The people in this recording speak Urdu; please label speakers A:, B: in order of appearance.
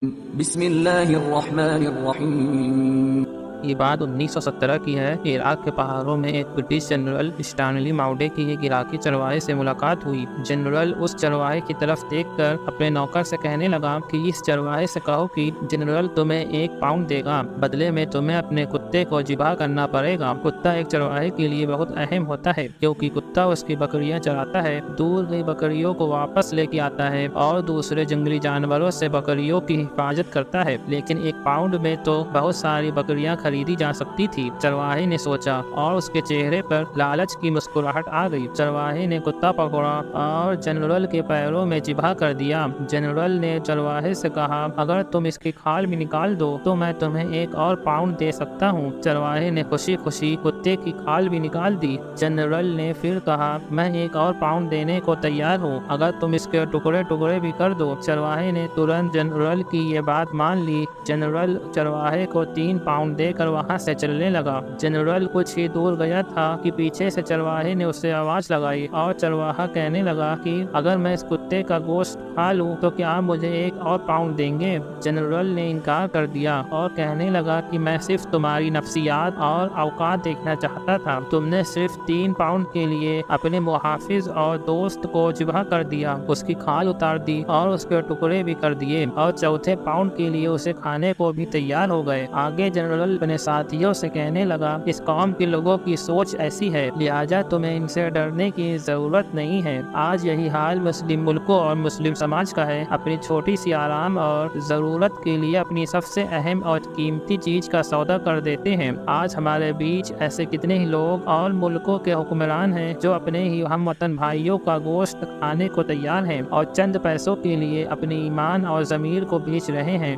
A: بسم اللہ الرحمن الرحیم۔
B: یہ بات 1917 کی ہے کہ عراق کے پہاڑوں میں ایک برٹش جنرل اسٹانلی ماؤڈے کی ایک عراقی چرواہے سے ملاقات ہوئی۔ جنرل اس چرواہے کی طرف دیکھ کر اپنے نوکر سے کہنے لگا کہ اس چرواہے سے کہو کہ جنرل تمہیں 1 پاؤنڈ دے گا، بدلے میں تمہیں اپنے کتے کو ذبح کرنا پڑے گا۔ کتا ایک چرواہے کے لیے بہت اہم ہوتا ہے، کیونکہ کتا اس کی بکریاں چراتا ہے، دور گئی بکریوں کو واپس لے کے آتا ہے اور دوسرے جنگلی جانوروں سے بکریوں کی حفاظت کرتا ہے۔ لیکن 1 پاؤنڈ میں تو بہت ساری بکریاں خریدی جا سکتی تھی۔ چرواہے نے سوچا اور اس کے چہرے پر لالچ کی مسکراہٹ آ گئی۔ چرواہے نے کتا پکڑا اور جنرل کے پیروں میں ذبح کر دیا۔ جنرل نے چرواہے سے کہا، اگر تم اس کی کھال بھی نکال دو تو میں تمہیں 1 اور پاؤنڈ دے سکتا ہوں۔ چرواہے نے خوشی خوشی کتے کی کھال بھی نکال دی۔ جنرل نے پھر کہا، میں 1 اور پاؤنڈ دینے کو تیار ہوں اگر تم اس کے ٹکڑے ٹکڑے بھی کر دو۔ چرواہے نے ترنت جنرل کی یہ بات مان لی۔ جنرل چرواہے کو 3 پاؤنڈ دے کر وہاں سے چلنے لگا۔ جنرل کچھ ہی دور گیا تھا کہ پیچھے سے چرواہے نے اسے آواز لگائی اور چرواہا کہنے لگا کہ اگر میں اس کتے کا گوشت کھا لوں تو کیا آپ مجھے 1 اور پاؤنڈ دیں گے؟ جنرل نے انکار کر دیا اور کہنے لگا کہ میں صرف تمہاری نفسیات اور اوقات دیکھنا چاہتا تھا۔ تم نے صرف 3 پاؤنڈ کے لیے اپنے محافظ اور دوست کو ذبح کر دیا، اس کی کھال اتار دی اور اس کے ٹکڑے بھی کر دیے، اور چوتھے پاؤنڈ کے لیے اسے کھانے کو بھی تیار ہو گئے۔ آگے جنرل اپنے ساتھیوں سے کہنے لگا، اس قوم کے لوگوں کی سوچ ایسی ہے، لہٰذا تمہیں ان سے ڈرنے کی ضرورت نہیں ہے۔ آج یہی حال مسلم ملکوں اور مسلم سماج کا ہے، اپنی چھوٹی سی آرام اور ضرورت کے لیے اپنی سب سے اہم اور قیمتی چیز کا سودا کر دیتے ہیں۔ آج ہمارے بیچ ایسے کتنے ہی لوگ اور ملکوں کے حکمران ہیں جو اپنے ہی ہم وطن بھائیوں کا گوشت کھانے کو تیار ہیں اور چند پیسوں کے لیے اپنی ایمان اور ضمیر کو بیچ رہے ہیں۔